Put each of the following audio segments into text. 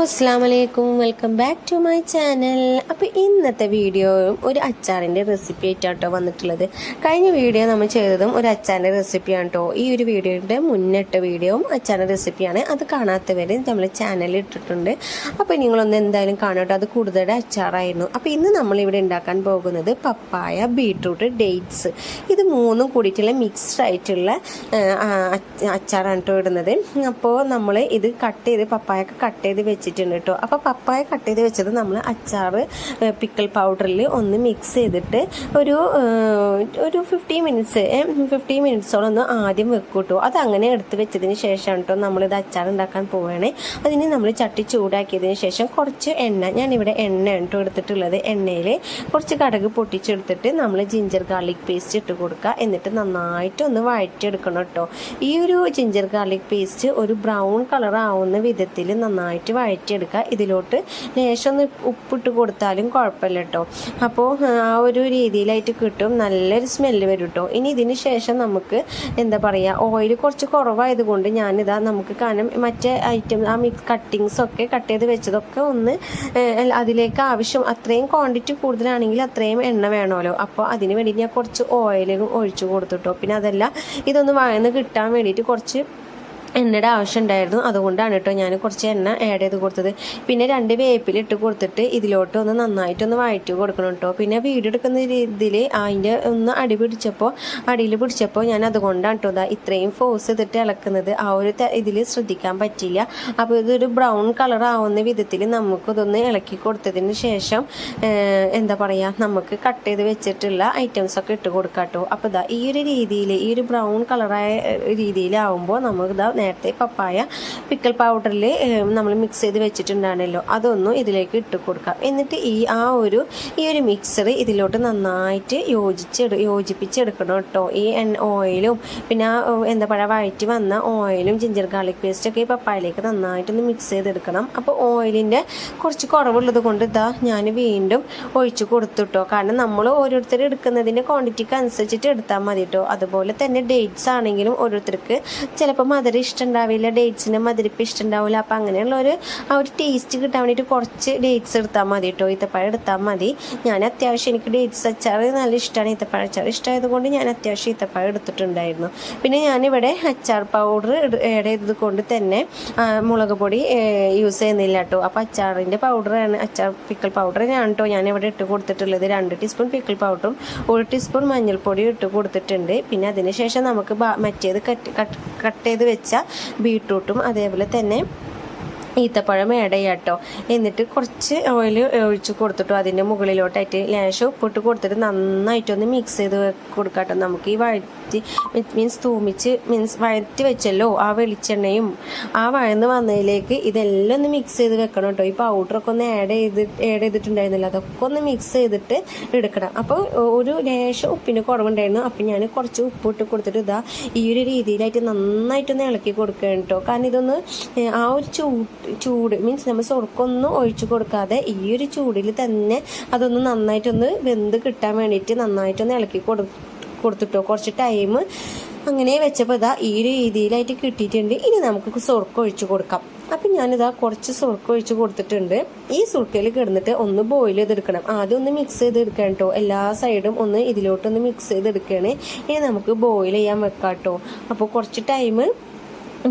അസ്സലാമു അലൈക്കും, welcome back to my channel. അപ്പോൾ ഇന്നത്തെ വീഡിയോയും ഒരു അച്ചാറിൻ്റെ റെസിപ്പി ആയിട്ടാട്ടോ വന്നിട്ടുള്ളത്. കഴിഞ്ഞ വീഡിയോ നമ്മൾ ചെയ്തതും ഒരു അച്ചാറിൻ്റെ റെസിപ്പിയാണ് കേട്ടോ. ഈ ഒരു വീഡിയോയുടെ മുന്നിട്ട വീഡിയോയും അച്ചാറിൻ്റെ റെസിപ്പിയാണ്. അത് കാണാത്തവർ നമ്മൾ ചാനലിൽ ഇട്ടിട്ടുണ്ട്. അപ്പോൾ നിങ്ങളൊന്ന് എന്തായാലും കാണട്ടോ. അത് കൂടുതൽ അച്ചാറായിരുന്നു. അപ്പോൾ ഇന്ന് നമ്മളിവിടെ ഉണ്ടാക്കാൻ പോകുന്നത് പപ്പായ, ബീട്രൂട്ട്, ഡേറ്റ്സ് ഇത് മൂന്നും കൂടിയിട്ടുള്ള മിക്സ്ഡ് ആയിട്ടുള്ള അച്ചാറാണ് കേട്ടോ ഇടുന്നത്. അപ്പോൾ നമ്മൾ ഇത് പപ്പായൊക്കെ കട്ട് ചെയ്ത് വെച്ചിട്ടുണ്ട് കേട്ടോ. അപ്പോൾ പപ്പായ കട്ട് ചെയ്ത് വെച്ചത് നമ്മൾ അച്ചാർ പിക്കിൾ പൗഡറിൽ ഒന്ന് മിക്സ് ചെയ്തിട്ട് ഒരു 50 മിനിറ്റ്സോളം ഒന്ന് ആദ്യം വെക്കും കേട്ടോ. അതങ്ങനെ എടുത്ത് വെച്ചതിന് ശേഷം കേട്ടോ നമ്മളിത് അച്ചാർ ഉണ്ടാക്കാൻ പോവുകയാണ്. അതിന് നമ്മൾ ചട്ടി ചൂടാക്കിയതിന് ശേഷം കുറച്ച് എണ്ണ, ഞാനിവിടെ എണ്ണ കേട്ടോ എടുത്തിട്ടുള്ളത്. എണ്ണയിൽ കുറച്ച് കടുക് പൊട്ടിച്ചെടുത്തിട്ട് നമ്മൾ ജിഞ്ചർ ഗാർലിക് പേസ്റ്റ് ഇട്ട് കൊടുക്കുക. എന്നിട്ട് നന്നായിട്ട് ഒന്ന് വഴറ്റിയെടുക്കണം കേട്ടോ. ഈ ഒരു ജിഞ്ചർ ഗാർലിക് പേസ്റ്റ് ഒരു ബ്രൗൺ കളർ ആവുന്ന വിധത്തിൽ നന്നായിട്ട് വഴറ്റിയെടുക്കുക. ഇതിലോട്ട് ലേശം ഒന്ന് ഉപ്പിട്ട് കൊടുത്താലും കുഴപ്പമില്ല കേട്ടോ. അപ്പോൾ ആ ഒരു രീതിയിലായിട്ട് കിട്ടും, നല്ലൊരു സ്മെല്ല് വരും കേട്ടോ. ഇനി ഇതിന് ശേഷം നമുക്ക് എന്താ പറയുക, ഓയിൽ കുറച്ച് കുറവായതുകൊണ്ട് ഞാനിതാ നമുക്ക് കാരണം മറ്റേ ഐറ്റം ആ കട്ടിങ്സൊക്കെ കട്ട് ചെയ്ത് വെച്ചതൊക്കെ ഒന്ന് അതിലേക്ക് ആവശ്യം അത്രയും ക്വാണ്ടിറ്റി കൂടുതലാണെങ്കിൽ അത്രയും എണ്ണ വേണമല്ലോ. അപ്പോൾ അതിന് വേണ്ടി ഞാൻ കുറച്ച് ഓയിൽ ഒഴിച്ചു കൊടുത്തിട്ടോ. പിന്നെ അതല്ല, ഇതൊന്ന് വഴന്ന് കിട്ടാൻ വേണ്ടിയിട്ട് കുറച്ച് എണ്ണയുടെ ആവശ്യം ഉണ്ടായിരുന്നു. അതുകൊണ്ടാണ് കേട്ടോ ഞാൻ കുറച്ച് എണ്ണ ആഡ് ചെയ്ത് കൊടുത്തത്. പിന്നെ 2 വേപ്പിലിട്ട് കൊടുത്തിട്ട് ഇതിലോട്ട് ഒന്ന് നന്നായിട്ടൊന്ന് വഴറ്റി കൊടുക്കണം കേട്ടോ. പിന്നെ വീഡിയോ എടുക്കുന്ന രീതിയിൽ അതിൻ്റെ ഒന്ന് അടിയിൽ പിടിച്ചപ്പോൾ ഞാൻ അതുകൊണ്ടാണ് കേട്ടോ ഇത്രയും ഫോഴ്സ് ചെയ്തിട്ട് ഇളക്കുന്നത്. ആ ഒരു ഇതിൽ ശ്രദ്ധിക്കാൻ പറ്റില്ല. അപ്പോൾ ഇതൊരു ബ്രൗൺ കളർ ആവുന്ന വിധത്തിൽ നമുക്കിതൊന്ന് ഇളക്കി കൊടുത്തതിന് ശേഷം എന്താ പറയുക, നമുക്ക് കട്ട് ചെയ്ത് വെച്ചിട്ടുള്ള ഐറ്റംസൊക്കെ ഇട്ട് കൊടുക്കാം കേട്ടോ. അപ്പോൾ ഈ ഒരു രീതിയിൽ, ഈ ഒരു ബ്രൗൺ കളറായ രീതിയിലാവുമ്പോൾ നമുക്കിതാ നേരത്തെ പപ്പായ പിക്കിൾ പൗഡറിൽ നമ്മൾ മിക്സ് ചെയ്ത് വെച്ചിട്ടുണ്ടാണല്ലോ, അതൊന്നും ഇതിലേക്ക് ഇട്ട് കൊടുക്കാം. എന്നിട്ട് ഈ ഒരു മിക്സർ ഇതിലോട്ട് നന്നായിട്ട് യോജിപ്പിച്ചെടുക്കണം കേട്ടോ. ഈ ഓയിലും പിന്നെ എന്താ പറയുക വഴറ്റി വന്ന ഓയിലും ജിഞ്ചർ ഗാർലിക് പേസ്റ്റൊക്കെ ഈ പപ്പായയിലേക്ക് നന്നായിട്ടൊന്ന് മിക്സ് ചെയ്തെടുക്കണം. അപ്പോൾ ഓയിലിൻ്റെ കുറച്ച് കുറവുള്ളത് കൊണ്ട് ഞാൻ വീണ്ടും ഒഴിച്ചു കൊടുത്തുട്ടോ. കാരണം നമ്മൾ ഓരോരുത്തർ എടുക്കുന്നതിൻ്റെ ക്വാണ്ടിറ്റിക്ക് അനുസരിച്ചിട്ട് എടുത്താൽ മതി കേട്ടോ. അതുപോലെ തന്നെ ഡേറ്റ്സ് ആണെങ്കിലും ഓരോരുത്തർക്ക് ചിലപ്പോൾ മധുരം ഇഷ്ടമുണ്ടാവില്ല, ഡേറ്റ്സിന് മധുരിപ്പ് ഇഷ്ടമുണ്ടാവില്ല. അപ്പം അങ്ങനെയുള്ളൊരു ആ ഒരു ടേസ്റ്റ് കിട്ടാൻ വേണ്ടിയിട്ട് കുറച്ച് ഡേറ്റ്സ് എടുത്താൽ മതി കേട്ടോ. ഈത്തപ്പഴം എടുത്താൽ മതി. ഞാൻ അത്യാവശ്യം എനിക്ക് ഡേറ്റ്സ് അച്ചാർ നല്ല ഇഷ്ടമാണ്. ഈത്തപ്പഴ അച്ചാർ ഇഷ്ടമായത് കൊണ്ട് ഞാൻ അത്യാവശ്യം ഈത്തപ്പഴം എടുത്തിട്ടുണ്ടായിരുന്നു. പിന്നെ ഞാനിവിടെ അച്ചാർ പൗഡർ ആഡ് ചെയ്തത് കൊണ്ട് തന്നെ മുളക് പൊടി യൂസ് ചെയ്യുന്നില്ല കേട്ടോ. അപ്പോൾ അച്ചാറിൻ്റെ പൗഡറാണ്, അച്ചാർ പിക്കിൾ പൗഡറാണ് കേട്ടോ ഞാനിവിടെ ഇട്ട് കൊടുത്തിട്ടുള്ളത്. 2 ടീസ്പൂൺ പിക്കിൾ പൗഡറും 1 ടീസ്പൂൺ മഞ്ഞൾപ്പൊടിയും ഇട്ട് കൊടുത്തിട്ടുണ്ട്. പിന്നെ അതിന് ശേഷം നമുക്ക് മറ്റേത് കട്ട് ചെയ്ത് വെച്ച ബീട്രൂട്ടും അതേപോലെ തന്നെ ഈത്തപ്പഴം ആഡ് ചെയ്യാം കേട്ടോ. എന്നിട്ട് കുറച്ച് ഓയിൽ ഒഴിച്ച് കൊടുത്തിട്ടോ അതിൻ്റെ മുകളിലോട്ടായിട്ട് ലേശം ഉപ്പിട്ട് കൊടുത്തിട്ട് നന്നായിട്ടൊന്ന് മിക്സ് ചെയ്ത് കൊടുക്കാം കേട്ടോ. നമുക്ക് ഈ വഴറ്റി വെച്ചല്ലോ ആ വെളിച്ചെണ്ണയും ആ വഴന്ന് വന്നതിലേക്ക് ഇതെല്ലാം ഒന്ന് മിക്സ് ചെയ്ത് വെക്കണം കേട്ടോ. ഈ പൗഡറൊക്കെ ഒന്ന് ആഡ് ചെയ്തിട്ടുണ്ടായിരുന്നില്ല, അതൊക്കെ ഒന്ന് മിക്സ് ചെയ്തിട്ട് എടുക്കണം. അപ്പോൾ ഒരു ലേശം ഉപ്പിൻ്റെ കുറവുണ്ടായിരുന്നു. അപ്പം ഞാൻ കുറച്ച് ഉപ്പിട്ട് കൊടുത്തിട്ട് ഈ ഒരു രീതിയിലായിട്ട് നന്നായിട്ടൊന്ന് ഇളക്കി കൊടുക്കണം കേട്ടോ. കാരണം ഇതൊന്ന് ആ ഒരു ചൂട് മീൻസ് നമ്മൾ സ്വർക്കൊന്നും ഒഴിച്ചു കൊടുക്കാതെ ഈ ഒരു ചൂടിൽ തന്നെ അതൊന്ന് നന്നായിട്ടൊന്ന് വെന്ത് കിട്ടാൻ വേണ്ടിയിട്ട് നന്നായിട്ടൊന്ന് ഇളക്കി കൊടുത്തിട്ടോ. കുറച്ച് ടൈം അങ്ങനെ വെച്ചപ്പോൾ ഈ ഒരു രീതിയിലായിട്ട് കിട്ടിയിട്ടുണ്ട്. ഇനി നമുക്ക് സ്വർക്കം ഒഴിച്ചു കൊടുക്കാം. അപ്പം കുറച്ച് സ്വർക്കം ഒഴിച്ച് കൊടുത്തിട്ടുണ്ട്. ഈ സുർക്കയിൽ കിടന്നിട്ട് ഒന്ന് ബോയിൽ ചെയ്തെടുക്കണം. ആദ്യം ഒന്ന് മിക്സ് ചെയ്തെടുക്കണം കേട്ടോ. എല്ലാ സൈഡും ഒന്ന് ഇതിലോട്ടൊന്ന് മിക്സ് ചെയ്തെടുക്കുകയാണ്. ഇനി നമുക്ക് ബോയിൽ ചെയ്യാൻ വെക്കാം കേട്ടോ. അപ്പോൾ കുറച്ച് ടൈം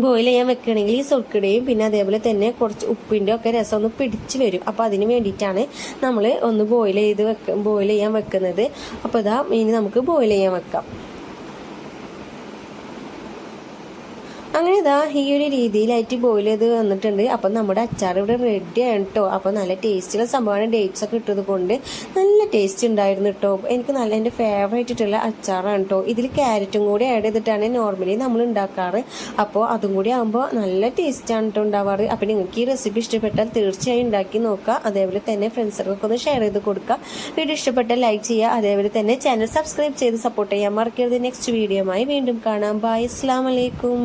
ബോയിൽ ചെയ്യാൻ വെക്കുകയാണെങ്കിൽ ഈ സുർക്കയുടെയും പിന്നെ അതേപോലെ തന്നെ കുറച്ച് ഉപ്പിൻ്റെ ഒക്കെ രസം ഒന്ന് പിടിച്ച് വരും. അപ്പോൾ അതിന് വേണ്ടിയിട്ടാണ് നമ്മൾ ഒന്ന് ബോയിൽ ചെയ്യാൻ വെക്കുന്നത്. അപ്പോൾ ഇനി നമുക്ക് ബോയിൽ ചെയ്യാൻ വെക്കാം. അങ്ങനെ ഈ ഒരു രീതിയിലായിട്ട് ബോയിൽ ചെയ്ത് വന്നിട്ടുണ്ട്. അപ്പം നമ്മുടെ അച്ചാർ ഇവിടെ റെഡി ആണ് കേട്ടോ. അപ്പോൾ നല്ല ടേസ്റ്റുള്ള സംഭവമാണ്. ഡേറ്റ്സ് ഒക്കെ ഇട്ടത് കൊണ്ട് നല്ല ടേസ്റ്റ് ഉണ്ടായിരുന്നു കേട്ടോ. എനിക്ക് നല്ല എൻ്റെ ഫേവറേറ്റ് ആയിട്ടുള്ള അച്ചാറാണ് കേട്ടോ. ഇതിൽ ക്യാരറ്റും കൂടി ആഡ് ചെയ്തിട്ടാണ് നോർമലി നമ്മൾ ഉണ്ടാക്കാറ്. അപ്പോൾ അതും കൂടി ആകുമ്പോൾ നല്ല ടേസ്റ്റാണ് കേട്ടോ ഉണ്ടാവാറ്. അപ്പോൾ നിങ്ങൾക്ക് ഈ റെസിപ്പി ഇഷ്ടപ്പെട്ടാൽ തീർച്ചയായും ഉണ്ടാക്കി നോക്കുക. അതേപോലെ തന്നെ ഫ്രണ്ട്സുകൾക്ക് ഒന്ന് ഷെയർ ചെയ്ത് കൊടുക്കുക. വീഡിയോ ഇഷ്ടപ്പെട്ടാൽ ലൈക്ക് ചെയ്യുക. അതേപോലെ തന്നെ ചാനൽ സബ്സ്ക്രൈബ് ചെയ്ത് സപ്പോർട്ട് ചെയ്യാൻ മറക്കരുത്. നെക്സ്റ്റ് വീഡിയോയുമായി വീണ്ടും കാണാം. ബൈ, അസ്സലാമു അലൈക്കും.